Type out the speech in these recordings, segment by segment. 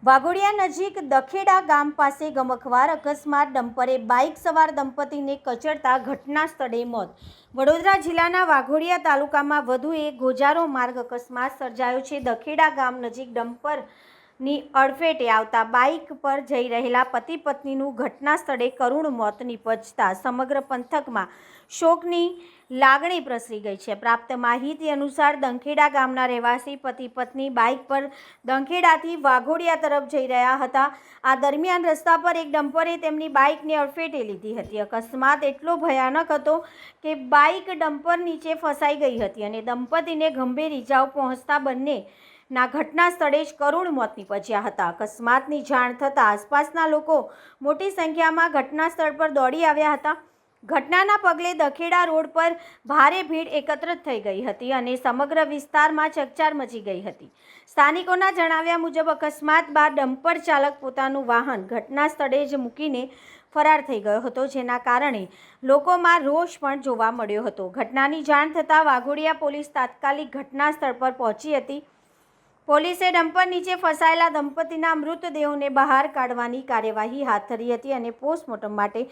વાઘોડિયા નજીક દખેડા ગામ પાસે ગમખ્વાર અકસ્માત, ડમ્પરે બાઇક સવાર દંપતીને કચડતા ઘટના સ્થળે મોત। વડોદરા જિલ્લાના વાઘોડિયા તાલુકામાં વધુ એક ગોજારો માર્ગ અકસ્માત સર્જાયો છે। દખેડા ગામ નજીક ડમ્પરની અડફેટે આવતા બાઇક પર જઈ રહેલા પતિ પત્નીનું ઘટના સ્થળે કરુણ મોત નીપજતા સમગ્ર પંથકમાં શોકની લાગણી પ્રસરી ગઈ છે। પ્રાપ્ત માહિતી અનુસાર દંખેડા ગામના રહેવાસી પતિ પત્ની બાઇક પર દંખેડાથી વાઘોડિયા તરફ જઈ રહ્યા હતા। આ દરમિયાન રસ્તા પર એક ડમ્પરે તેમની બાઇકને અડફેટે લીધી હતી। અકસ્માત એટલો ભયાનક હતો કે બાઇક ડમ્પર નીચે ફસાઈ ગઈ હતી અને દંપતીને ગંભીર ઇજાઓ પહોંચતા બંનેના ઘટના સ્થળે જ કરુણ મોત નીપજ્યા હતા। અકસ્માતની જાણ થતાં આસપાસના લોકો મોટી સંખ્યામાં ઘટના સ્થળ પર દોડી આવ્યા હતા। ઘટનાના પગલે દખેડા રોડ પર ભારે ભીડ એકત્રિત થઈ ગઈ હતી અને સમગ્ર વિસ્તારમાં ચકચાર મચી ગઈ હતી। સ્થાનિકોના જણાવ્યા મુજબ અકસ્માત બાદ ડમ્પર ચાલક પોતાનું વાહન ઘટના સ્થળે જ મૂકીને ફરાર થઈ ગયો હતો, જેના કારણે લોકોમાં રોષ પણ જોવા મળ્યો હતો। ઘટનાની જાણ થતાં વાઘોડિયા પોલીસ તાત્કાલિક ઘટના સ્થળ પર પહોંચી હતી। પોલીસે ડમ્પર નીચે ફસાયેલા દંપતીના મૃતદેહોને બહાર કાઢવાની કાર્યવાહી હાથ ધરી હતી અને પોસ્ટમોર્ટમ માટે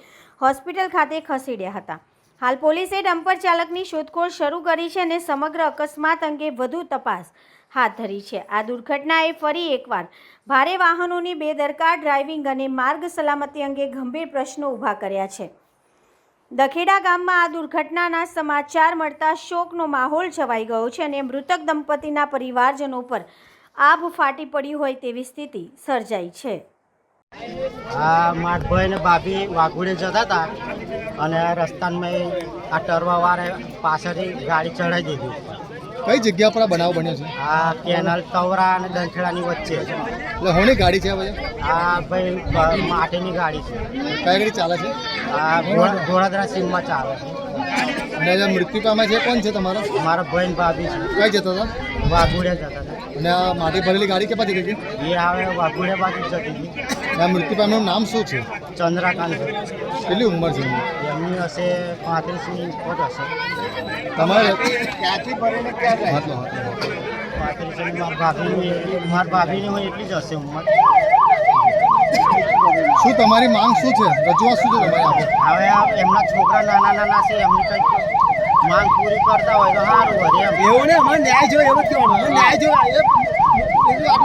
હોસ્પિટલ ખાતે ખસેડ્યા હતા। હાલ પોલીસે ડમ્પર ચાલકની શોધખોળ શરૂ કરી છે અને સમગ્ર અકસ્માત અંગે વધુ તપાસ હાથ ધરી છે। આ દુર્ઘટનાએ ફરી એકવાર ભારે વાહનોની બેદરકાર ડ્રાઇવિંગ અને માર્ગ સલામતી અંગે ગંભીર પ્રશ્નો ઊભા કર્યા છે। દખેડા ગામમાં આ દુર્ઘટનાના સમાચાર મળતા શોકનો માહોલ છવાઈ ગયો છે અને મૃતક દંપતીના પરિવારજનો પર આભ ફાટી પડી હોય તેવી સ્થિતિ સર્જાઈ છે। મારા ભાઈ ને ભાભી વાઘોડે જતા હતા અને રસ્તામાં આ ટરવાવાળા પાછળથી ગાડી ચડાવી દીધી। કઈ જગ્યા પર આ બનાવ બન્યો છે? આ કેનાલ તવરા અને દંખેડાની વચ્ચે। એટલે હોની ગાડી છે ભાઈ? આ ભાઈ માટીની ગાડી છે। કઈ ગાડી ચાલે છે? આ ઘોડાદરા સીમમાં ચાલે છે। અને જે મૃત્યુ પામ્યા છે કોણ છે તમારા? મારા ભાઈ ને ભાભી છે। કઈ જતા હતા? વાઘોડે જતા હતા। અને આ માટી ભરેલી ગાડી કે પાછી ગઈ? એ આવે વાઘોડે બાજુ જતી હતી। આ મૃત્યુ પામ્યાનું નામ શું છે? ચંદ્રકાંત। કેટલી ઉંમર છે એમની હશે 35ની ઉપર હશે। તમારે ક્યાંથી ભરેને ક્યાં હાથલો 35ની મારા ભાભીની હોય એટલી જ હશે ઉંમર। શું તમારી માંગ શું છે? રજૂઆત શું છે તમારી? હવે એમના છોકરા નાના નાના છે, એમની કંઈક માંગ પૂરી કરતા હોય તો સારું હોય। એવું ને, મને ન્યાય જોઈએ, એવું કહેવાનું, ન્યાય જોઈએ।